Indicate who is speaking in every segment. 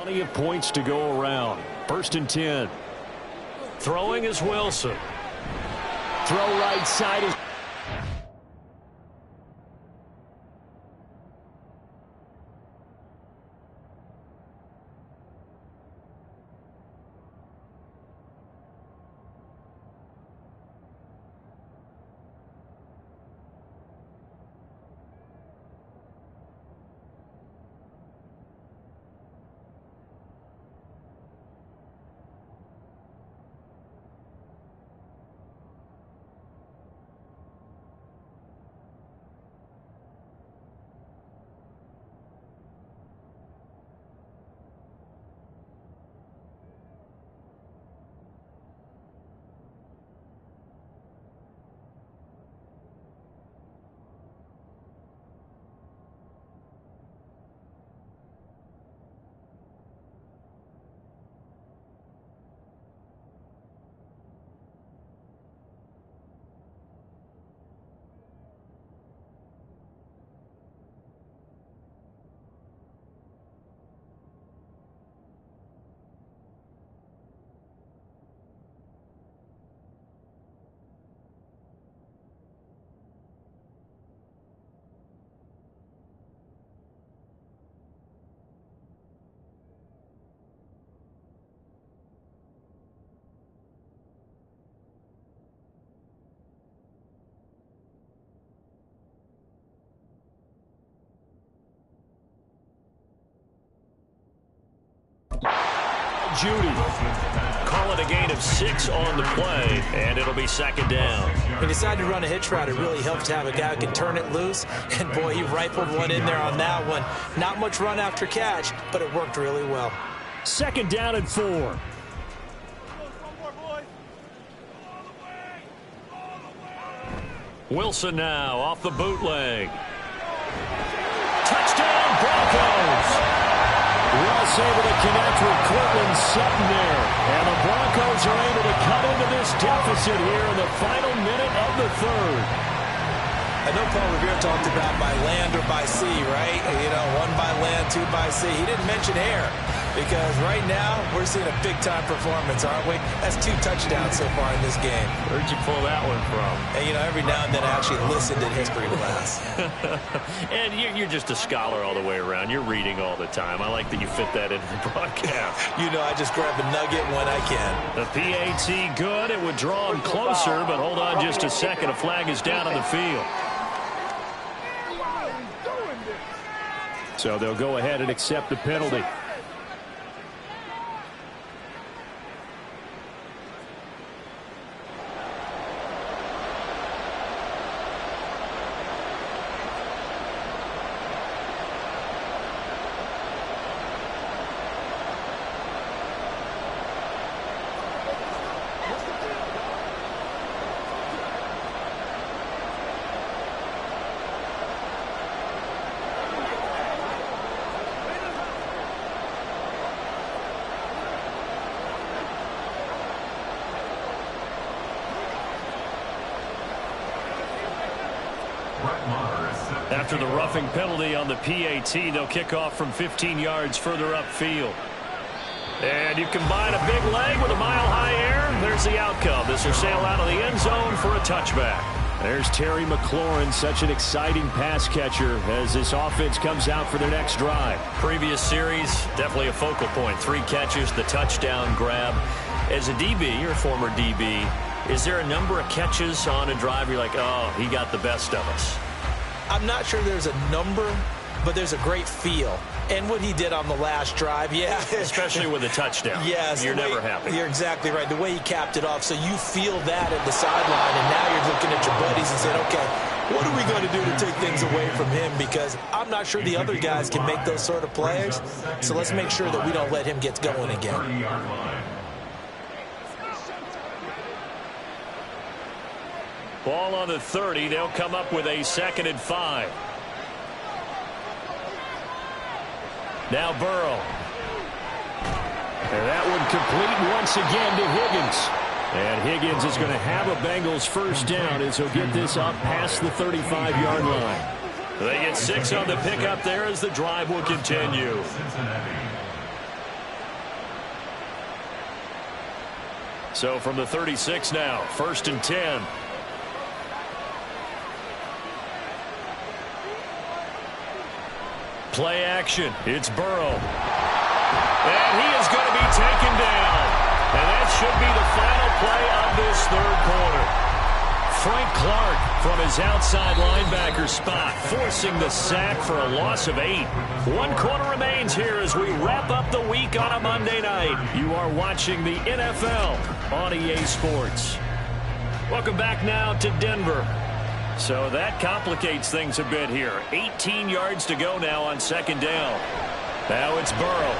Speaker 1: Plenty of points to go around. 1st and 10. Throwing is Wilson. Throw right side is... Judy. Call it a gain of 6 on the play, and it'll be 2nd down.
Speaker 2: He decided to run a hitch route. It really helps to have a guy who can turn it loose, and boy, he rifled one in there on that one. Not much run after catch, but it worked really well.
Speaker 1: 2nd down and 4. Wilson now off the bootleg. Touchdown, Broncos! Russ able to connect with Cortland Sutton there. And the Broncos are able to cut into this deficit here in the final minute of the 3rd.
Speaker 2: I know Paul Revere talked about by land or by sea, right? You know, 1 by land, 2 by sea. He didn't mention air because right now we're seeing a big-time performance, aren't we? That's 2 touchdowns so far in this game.
Speaker 1: Where'd you pull that one from?
Speaker 2: And, you know, every now and then I actually listened in history class.
Speaker 1: And you're just a scholar all the way around. You're reading all the time. I like that you fit that into the broadcast.
Speaker 2: You know, I just grab a nugget when I can.
Speaker 1: The PAT good. It would draw him closer, but hold on just a second. A flag is down on the field. So they'll go ahead and accept the penalty. After the roughing penalty on the PAT, they'll kick off from 15 yards further upfield. And you combine a big leg with a mile-high air, there's the outcome. This will sail out of the end zone for a touchback. There's Terry McLaurin, such an exciting pass catcher as this offense comes out for their next drive. Previous series, definitely a focal point. 3 catches, the touchdown grab. As a DB, you're a former DB, is there a number of catches on a drive you're like, oh, he got the best of us?
Speaker 2: I'm not sure there's a number, but there's a great feel. And what he did on the last drive, yeah.
Speaker 1: Especially with a touchdown.
Speaker 2: Yes.
Speaker 1: You're never happy.
Speaker 2: You're exactly right. The way he capped it off, so you feel that at the sideline, and now you're looking at your buddies and saying, okay, what are we going to do to take things away from him? Because I'm not sure the other guys can make those sort of plays. So let's make sure that we don't let him get going again.
Speaker 1: Ball on the 30. They'll come up with a 2nd and 5. Now Burrow. And that one complete once again to Higgins. And Higgins is going to have a Bengals first down as he'll get this up past the 35-yard line. They get 6 on the pickup there as the drive will continue. So from the 36 now, 1st and 10. Play action. It's Burrow. And he is going to be taken down. And that should be the final play of this third quarter. Frank Clark from his outside linebacker spot, forcing the sack for a loss of 8. 1 quarter remains here as we wrap up the week on a Monday night. You are watching the NFL on EA Sports. Welcome back now to Denver. So that complicates things a bit here. 18 yards to go now on 2nd down. Now it's Burrow.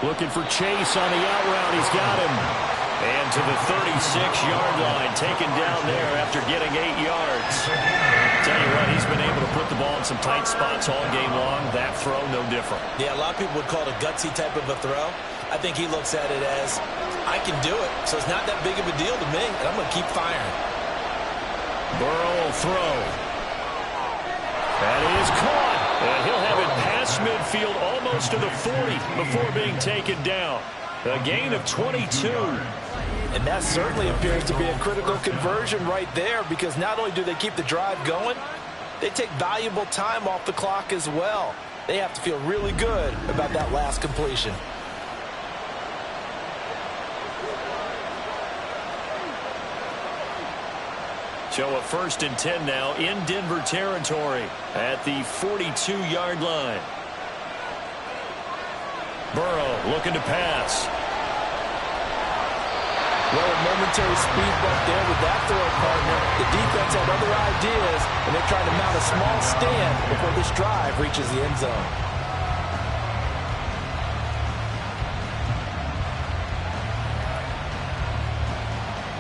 Speaker 1: Looking for Chase on the out route. He's got him. And to the 36-yard line, taken down there after getting 8 yards. Tell you what, he's been able to put the ball in some tight spots all game long. That throw, no different. Yeah, a lot of people would call it a gutsy type of a throw. I think he looks at it as, I can do it, so it's not that big of a deal to me, and I'm going to keep firing. Burrow will throw. That is caught. And he'll have it past midfield almost to the 40 before being taken down. A gain of 22. And that certainly appears to be a critical conversion right there, because not only do they keep the drive going, they take valuable time off the clock as well. They have to feel really good about that last completion. So a 1st and 10 now in Denver territory at the 42-yard line. Burrow looking to pass. Well, a momentary speed bump there with that throw partner. The defense had other ideas, and they're trying to mount a small stand before this drive reaches the end zone.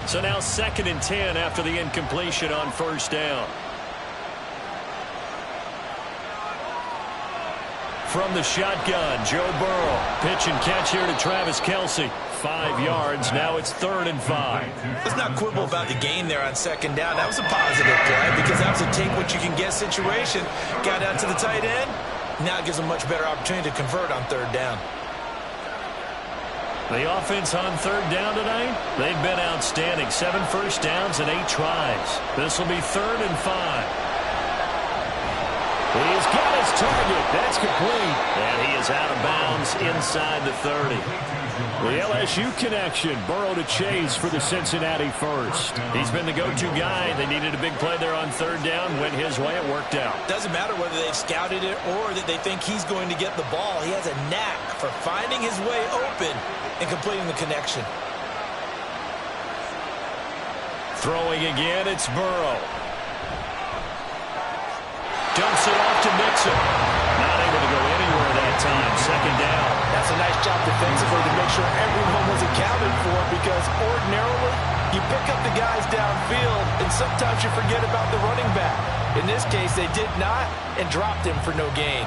Speaker 1: So now 2nd and 10 after the incompletion on 1st down. From the shotgun, Joe Burrow. Pitch and catch here to Travis Kelce. 5 yards. Now it's 3rd and 5. Let's not quibble about the gain there on 2nd down. That was a positive play because that was a take-what-you-can-get situation. Got out to the tight end. Now it gives a much better opportunity to convert on 3rd down. The offense on 3rd down tonight, they've been outstanding. 7 first downs and 8 tries. This will be 3rd and 5. He's got his target. That's complete. And he is out of bounds inside the 30. The LSU connection. Burrow to Chase for the Cincinnati first. He's been the go-to guy. They needed a big play there on 3rd down. Went his way. It worked out. Doesn't matter whether they've scouted it or that they think he's going to get the ball. He has a knack for finding his way open and completing the connection. Throwing again, it's Burrow. Dumps it off to Mixon. Not able to go anywhere that time. 2nd down. That's a nice job defensively to make sure everyone was accounted for, because ordinarily you pick up the guys downfield and sometimes you forget about the running back. In this case, they did not and dropped him for no gain.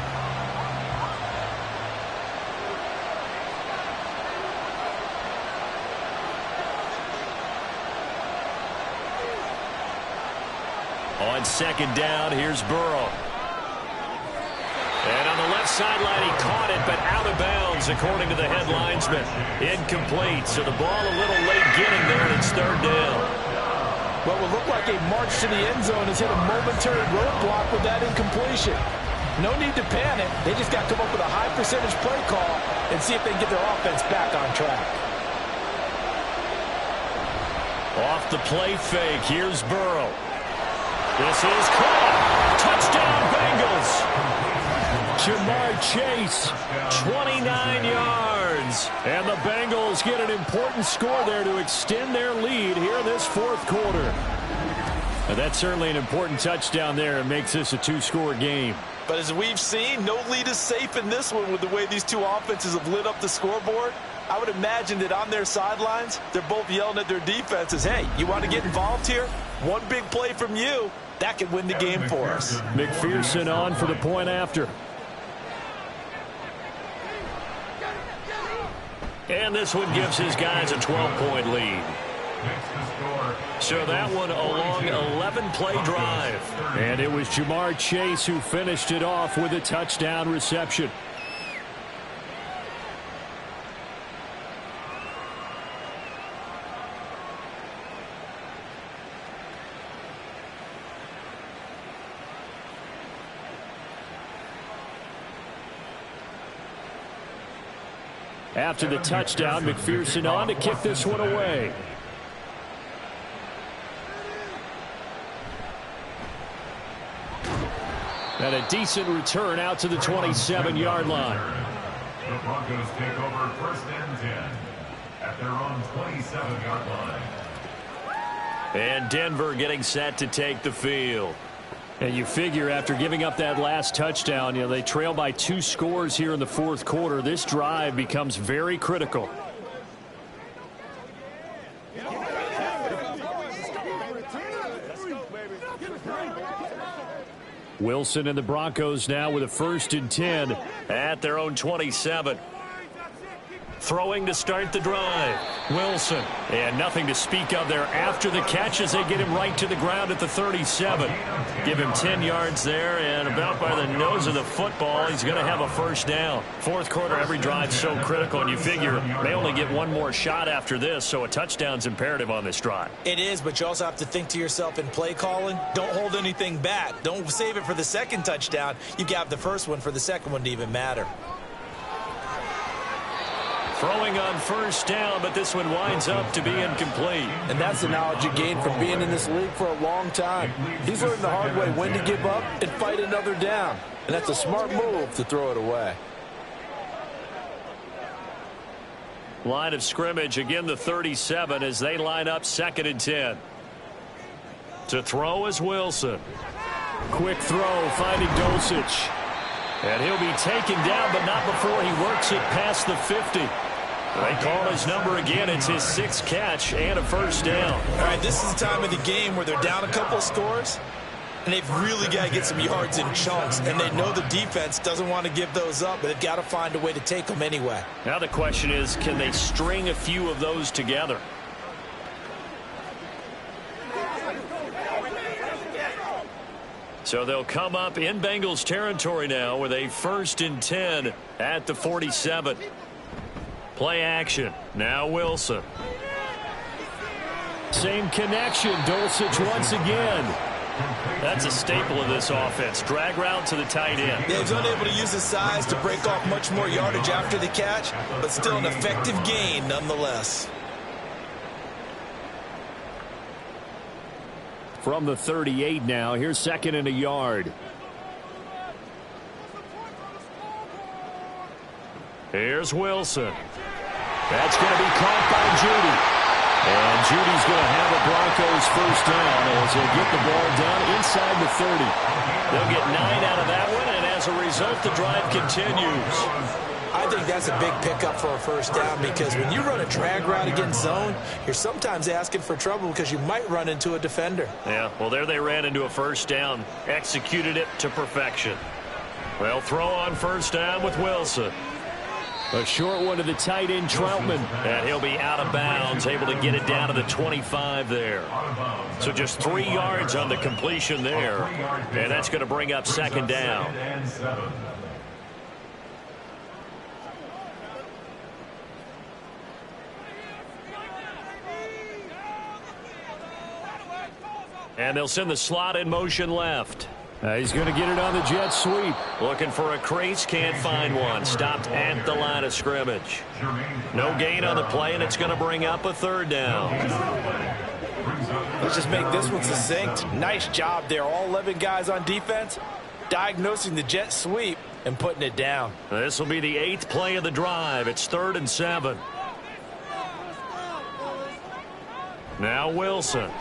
Speaker 1: On 2nd down, here's Burrow. And on the left sideline, he caught it, but out of bounds, according to the head linesman. Incomplete, so the ball a little late getting there, and it's 3rd down. What will look like a march to the end zone has hit a momentary roadblock with that incompletion. No need to panic. They just got to come up with a high-percentage play call and see if they can get their offense back on track. Off the play fake, here's Burrow. This is caught. Touchdown, Bengals. Jamar Chase, 29 yards. And the Bengals get an important score there to extend their lead here in this 4th quarter. And that's certainly an important touchdown there. It makes this a 2-score game. But as we've seen, no lead is safe in this one with the way these two offenses have lit up the scoreboard. I would imagine that on their sidelines, they're both yelling at their defenses, hey, you want to get involved here? One big play from you, that could win the game for us. McPherson on for the point after. And this one gives his guys a 12-point lead. So that one a long 11-play drive. And it was Jamar Chase who finished it off with a touchdown reception. After the touchdown, McPherson on to kick this one away. And a decent return out to the 27-yard line.
Speaker 3: The Broncos take over 1st and 10 at their own 27-yard line.
Speaker 1: And Denver getting set to take the field. And you figure after giving up that last touchdown, they trail by 2 scores here in the 4th quarter. This drive becomes very critical. Wilson and the Broncos now with a 1st and 10 at their own 27. Throwing to start the drive. Wilson. And nothing to speak of there after the catch as they get him right to the ground at the 37. Give him 10 yards there, and about by the nose of the football, he's going to have a 1st down. 4th quarter, every drive so critical, and you figure they only get one more shot after this, so a touchdown's imperative on this drive.
Speaker 2: It is, but you also have to think to yourself in play calling, don't hold anything back. Don't save it for the 2nd touchdown. You got the 1st one for the 2nd one to even matter.
Speaker 1: Throwing on 1st down, but this one winds up to be incomplete.
Speaker 4: And that's the knowledge you gain from being in this league for a long time. He's learned the hard way when to give up and fight another down. And that's a smart move to throw it away.
Speaker 1: Line of scrimmage, again the 37 as they line up 2nd and 10. To throw is Wilson. Quick throw, finding Dulcich. And he'll be taken down, but not before he works it past the 50. They call his number again. It's his 6th catch and a 1st down.
Speaker 2: All right, this is the time of the game where they're down a couple of scores, and they've really got to get some yards in chunks, and they know the defense doesn't want to give those up, but they've got to find a way to take them anyway.
Speaker 1: Now the question is, can they string a few of those together? So they'll come up in Bengals territory now with a 1st and 10 at the 47. Play action. Now Wilson. Same connection. Dulcich once again. That's a staple of this offense. Drag route to the tight end.
Speaker 2: Yeah, he's unable to use his size to break off much more yardage after the catch, but still an effective gain nonetheless.
Speaker 1: From the 38 now. Here's 2nd and a yard. Here's Wilson. That's going to be caught by Judy. And Judy's going to have a Broncos 1st down as he'll get the ball down inside the 30. They'll get 9 out of that one, and as a result, the drive continues.
Speaker 2: I think that's a big pickup for a 1st down because when you run a drag route against zone, you're sometimes asking for trouble because you might run into a defender.
Speaker 1: Yeah, well, there they ran into a 1st down, executed it to perfection. Well, throw on 1st down with Wilson. A short one to the tight end, Troutman. And he'll be out of bounds, able to get it down to the 25 there. So just 3 yards on the completion there. And that's going to bring up 2nd down. And they'll send the slot in motion left. He's going to get it on the jet sweep. Looking for a crease, can't find one. Stopped at the line of scrimmage. No gain on the play, and it's going to bring up a 3rd down.
Speaker 4: Let's just make this one succinct. Nice job there. All 11 guys on defense diagnosing the jet sweep and putting it down.
Speaker 1: This will be the 8th play of the drive. It's 3rd and 7. Now Wilson.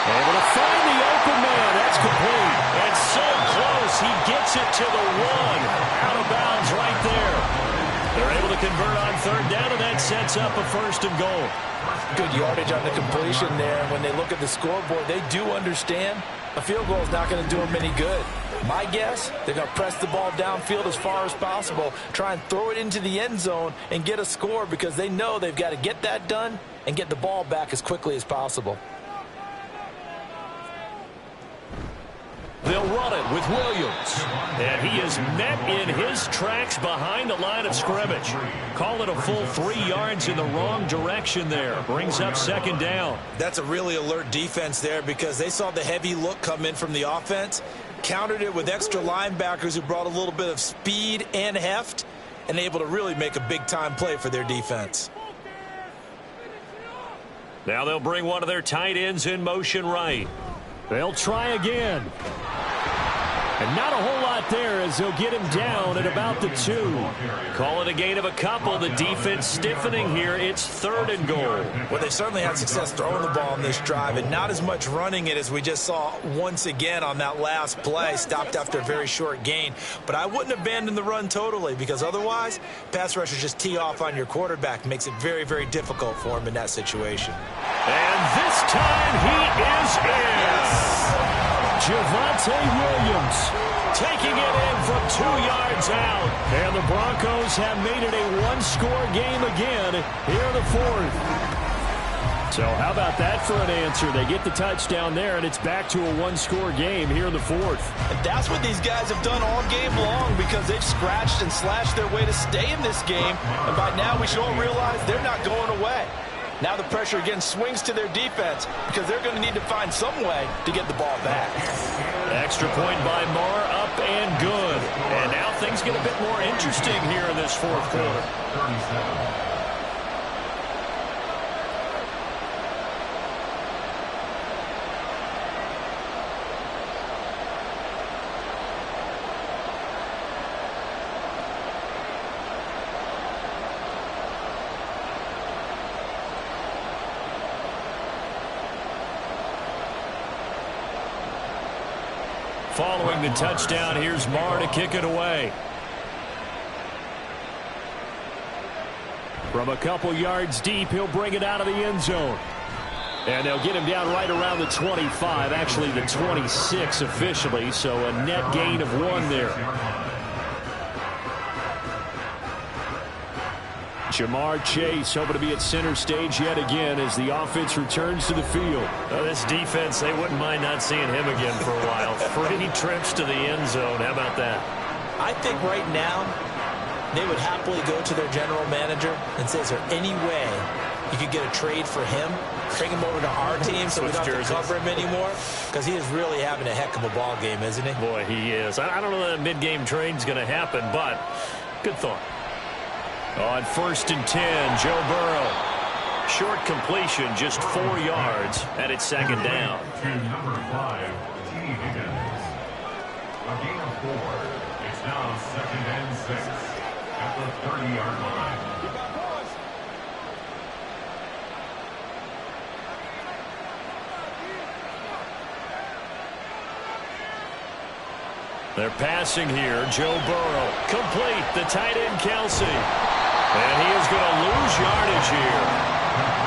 Speaker 1: Able to find the open man. That's complete. And so close. He gets it to the 1. Out of bounds right there. They're able to convert on 3rd down, and that sets up a 1st and goal.
Speaker 4: Good yardage on the completion there. When they look at the scoreboard, they do understand a field goal is not going to do them any good. My guess, they're going to press the ball downfield as far as possible, try and throw it into the end zone and get a score because they know they've got to get that done and get the ball back as quickly as possible.
Speaker 1: They'll run it with Williams. And he is met in his tracks behind the line of scrimmage. Call it a full 3 yards in the wrong direction there. Brings up 2nd down.
Speaker 2: That's a really alert defense there because they saw the heavy look come in from the offense, countered it with extra linebackers who brought a little bit of speed and heft, and able to really make a big-time play for their defense.
Speaker 1: Now they'll bring one of their tight ends in motion right.
Speaker 5: They'll try again. And not a whole lot there as they'll get him down at about the 2.
Speaker 1: Call it a gain of a couple. The defense stiffening here. It's 3rd and goal.
Speaker 2: Well, they certainly had success throwing the ball on this drive and not as much running it as we just saw once again on that last play. Stopped after a very short gain. But I wouldn't abandon the run totally because otherwise, pass rushers just tee off on your quarterback. Makes it very, very difficult for him in that situation.
Speaker 1: And this time he is in.
Speaker 2: Yes.
Speaker 5: Javonte Williams
Speaker 1: Taking it in from 2 yards out.
Speaker 5: And the Broncos have made it a one-score game again here in the 4th. So how about that for an answer? They get the touchdown there, and it's back to a one-score game here in the 4th.
Speaker 4: And that's what these guys have done all game long because they've scratched and slashed their way to stay in this game. And by now we should all realize they're not going away. Now the pressure again swings to their defense because they're going to need to find some way to get the ball back.
Speaker 1: Extra point by Marr, up and good. And now things get a bit more interesting here in this 4th quarter.
Speaker 3: 37.
Speaker 1: Following the touchdown, here's Marr to kick it away.
Speaker 5: From a couple yards deep, he'll bring it out of the end zone. And they'll get him down right around the 25, actually the 26 officially, so a net gain of 1 there. Jamar Chase hoping to be at center stage yet again as the offense returns to the field.
Speaker 1: This defense, they wouldn't mind not seeing him again for a while. 3 trips to the end zone. How about that?
Speaker 2: I think right now they would happily go to their general manager and say, is there any way you could get a trade for him? Bring him over to our team so we don't have to cover him anymore? Because he is really having a heck of a ball game, isn't he?
Speaker 1: Boy, he is. I don't know that a mid-game trade's going to happen, but good thought. On 1st and 10, Joe Burrow. Short completion, just 4 yards, and it's 2nd down.
Speaker 3: To number 5, T. Higgins. A gain of 4. It's now 2nd and 6 at the 30-yard line.
Speaker 1: They're passing here. Joe Burrow. Complete. The tight end, Kelsey. And he is going to lose yardage here.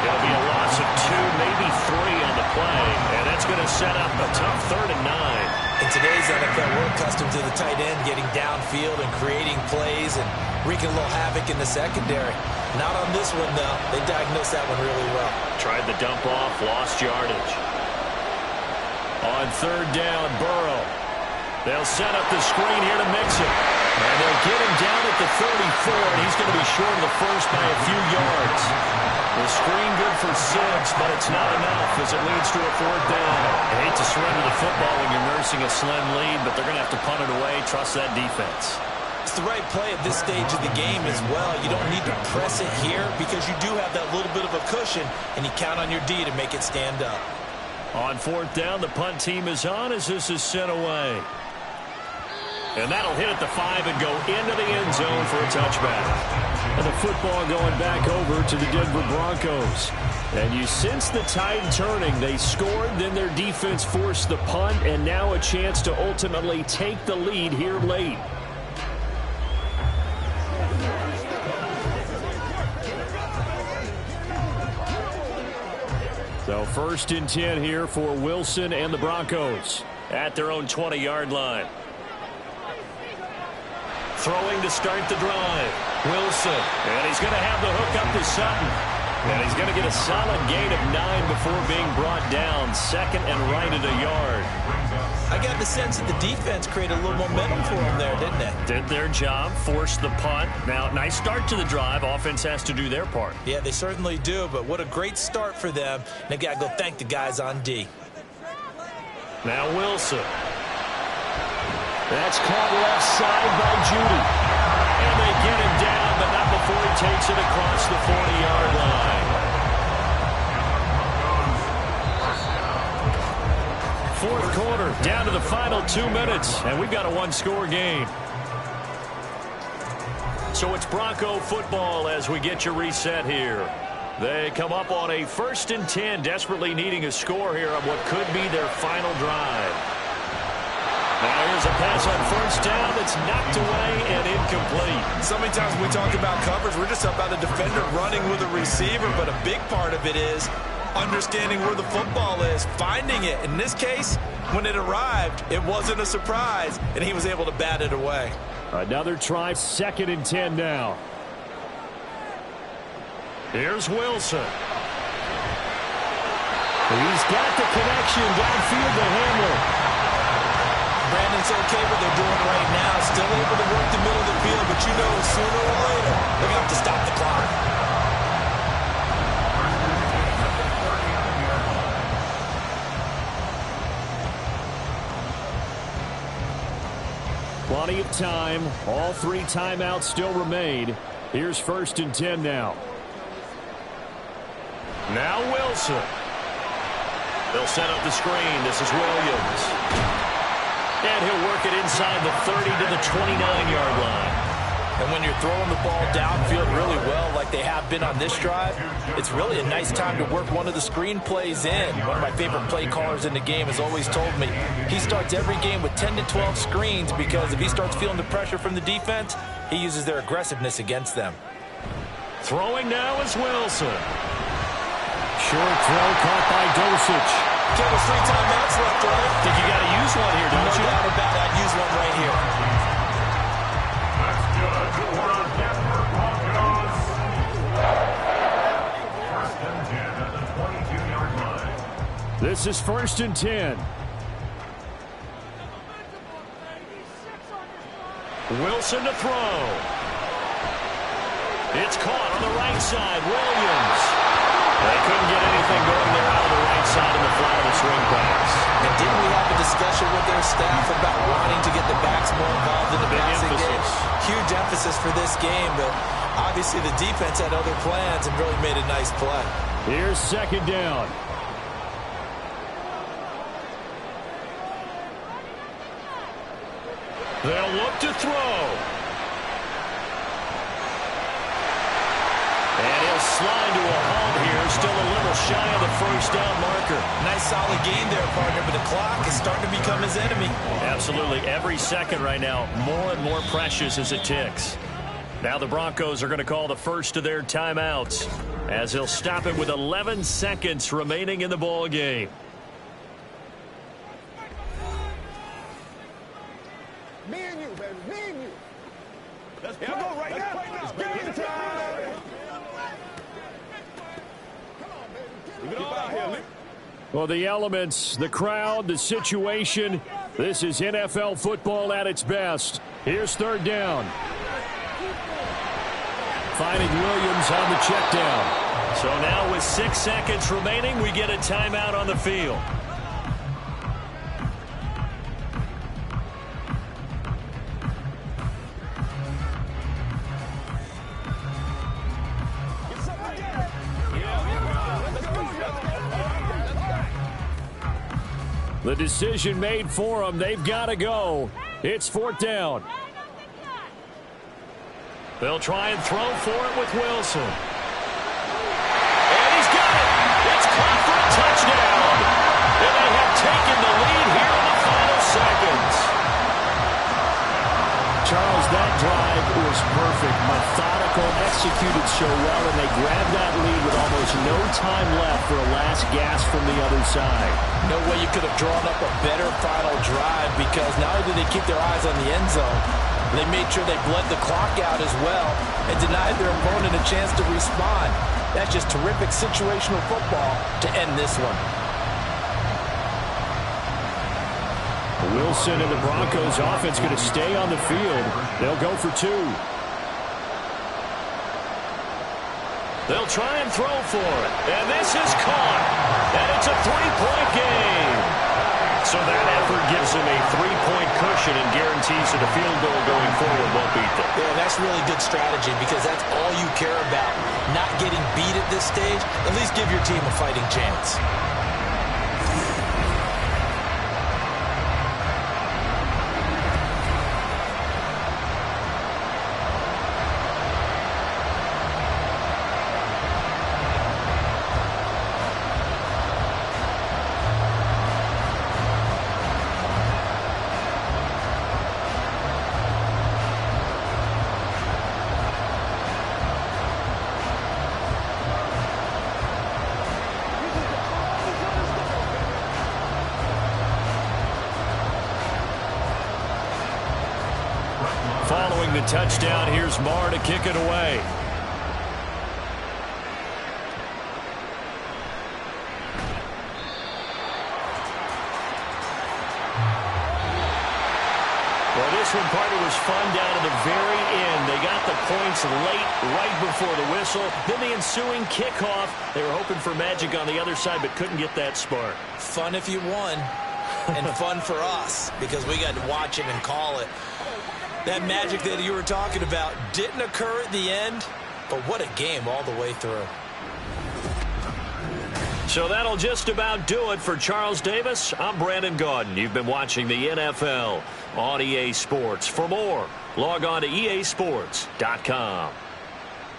Speaker 1: It'll be a loss of 2, maybe 3 on the play. And that's going to set up a tough 3rd and 9.
Speaker 2: In today's NFL, we're accustomed to the tight end getting downfield and creating plays and wreaking a little havoc in the secondary. Not on this one, though. They diagnosed that one really well.
Speaker 1: Tried the dump off, lost yardage. On 3rd down, Burrow. They'll set up the screen here to mix it. And they'll get him down at the 34, and he's going to be short of the first by a few yards. The screen good for 6, but it's not enough as it leads to a 4th down. I hate to surrender the football when you're nursing a slim lead, but they're going to have to punt it away. Trust that defense.
Speaker 2: It's the right play at this stage of the game as well. You don't need to press it here because you do have that little bit of a cushion, and you count on your D to make it stand up.
Speaker 1: On 4th down, the punt team is on as this is sent away. And that'll hit at the 5 and go into the end zone for a touchback.
Speaker 5: And the football going back over to the Denver Broncos. And you sense the tide turning. They scored, then their defense forced the punt, and now a chance to ultimately take the lead here late. So 1st and 10 here for Wilson and the Broncos
Speaker 1: at their own 20-yard line. Throwing to start the drive. Wilson. And he's going to have the hook up to Sutton. And he's going to get a solid gain of 9 before being brought down. 2nd and right at a yard.
Speaker 2: I got the sense that the defense created a little momentum for them there, didn't they?
Speaker 1: Did their job, forced the punt. Now, nice start to the drive. Offense has to do their part.
Speaker 2: Yeah, they certainly do, but what a great start for them. They've got to go thank the guys on D.
Speaker 1: Now Wilson.
Speaker 5: That's caught left side by Judy. And they get him down, but not before he takes it across the 40-yard line. Fourth quarter, down to the final 2 minutes, and we've got a one-score game. So it's Bronco football as we get you reset here. They come up on a 1st and 10, desperately needing a score here on what could be their final drive. Now here's a pass on 1st down that's knocked away and incomplete.
Speaker 2: So many times when we talk about coverage, we're just about a defender running with a receiver, but a big part of it is understanding where the football is, finding it. In this case, when it arrived, it wasn't a surprise, and he was able to bat it away.
Speaker 5: Another try, 2nd and 10 now. Here's Wilson. He's got the connection downfield to Hamler.
Speaker 2: Brandon's okay what they're doing right now. Still able to work the middle of the field, but you know sooner or later they're going to have to stop the clock.
Speaker 5: Plenty of time. All 3 timeouts still remain. Here's 1st and 10 now. Now Wilson. They'll set up the screen. This is Williams. And he'll work it inside the 30 to the 29-yard line.
Speaker 4: And when you're throwing the ball downfield really well like they have been on this drive, it's really a nice time to work one of the screen plays in. One of my favorite play callers in the game has always told me he starts every game with 10 to 12 screens because if he starts feeling the pressure from the defense, he uses their aggressiveness against them.
Speaker 5: Throwing now is Wilson. Short throw caught by Dosich.
Speaker 2: There's 3 timeouts left, right?
Speaker 5: Think you got to use one here, don't you?
Speaker 2: No doubt about it. I'd use one right here.
Speaker 3: That's good for the Denver Broncos. 1st and 10 at the 22-yard line.
Speaker 5: This is 1st and 10. Wilson to throw. It's caught on the right side. Williams. They couldn't get anything going there out of the right side of the flat of the swing pass.
Speaker 2: And didn't we have a discussion with their staff about wanting to get the backs more involved in the passing game? Huge emphasis for this game, but obviously the defense had other plans and really made a nice play.
Speaker 5: Here's 2nd down. They'll look to throw. And he'll slide to a halt here. Still a little shy of the 1st down marker.
Speaker 2: Nice solid gain there, partner, but the clock is starting to become his enemy.
Speaker 1: Absolutely. Every second right now, more and more precious as it ticks. Now the Broncos are going to call the first of their timeouts as they'll stop it with 11 seconds remaining in the ball game.
Speaker 6: Me and you, baby. Me and you. Let's go right now. It's game time. Come on, baby. Get it all out here.
Speaker 5: Well, the elements, the crowd, the situation. This is NFL football at its best. Here's 3rd down. Finding Williams on the check down.
Speaker 1: So now with 6 seconds remaining, we get a timeout on the field.
Speaker 5: The decision made for them. They've got to go. It's 4th down.
Speaker 1: They'll try and throw for it with Wilson. And he's got it. It's caught for a touchdown. And they have taken the lead here in the final seconds.
Speaker 5: Charles, that drive was perfect. Methodical, executed so well, and they grabbed that lead with almost no time left for a last gasp from the other side.
Speaker 4: No way you could have drawn up a better final drive because not only did they keep their eyes on the end zone, they made sure they bled the clock out as well and denied their opponent a chance to respond. That's just terrific situational football to end this one.
Speaker 5: Wilson and the Broncos offense going to stay on the field. They'll go for 2.
Speaker 1: They'll try and throw for it. And this is caught. And it's a 3-point game. So that effort gives him a 3-point cushion and guarantees that a field goal going forward won't beat them.
Speaker 2: Yeah, that's really good strategy because that's all you care about. Not getting beat at this stage, at least give your team a fighting chance.
Speaker 1: Following the touchdown, here's Marr to kick it away. Well, this one, partner, was fun down to the very end. They got the points late, right before the whistle. Then the ensuing kickoff. They were hoping for magic on the other side, but couldn't get that spark.
Speaker 2: Fun if you won, and fun for us because we got to watch it and call it. That magic that you were talking about didn't occur at the end, but what a game all the way through.
Speaker 1: So that'll just about do it for Charles Davis. I'm Brandon Gaudin. You've been watching the NFL on EA Sports. For more, log on to easports.com.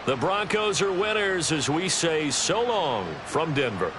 Speaker 1: The Broncos are winners as we say so long from Denver.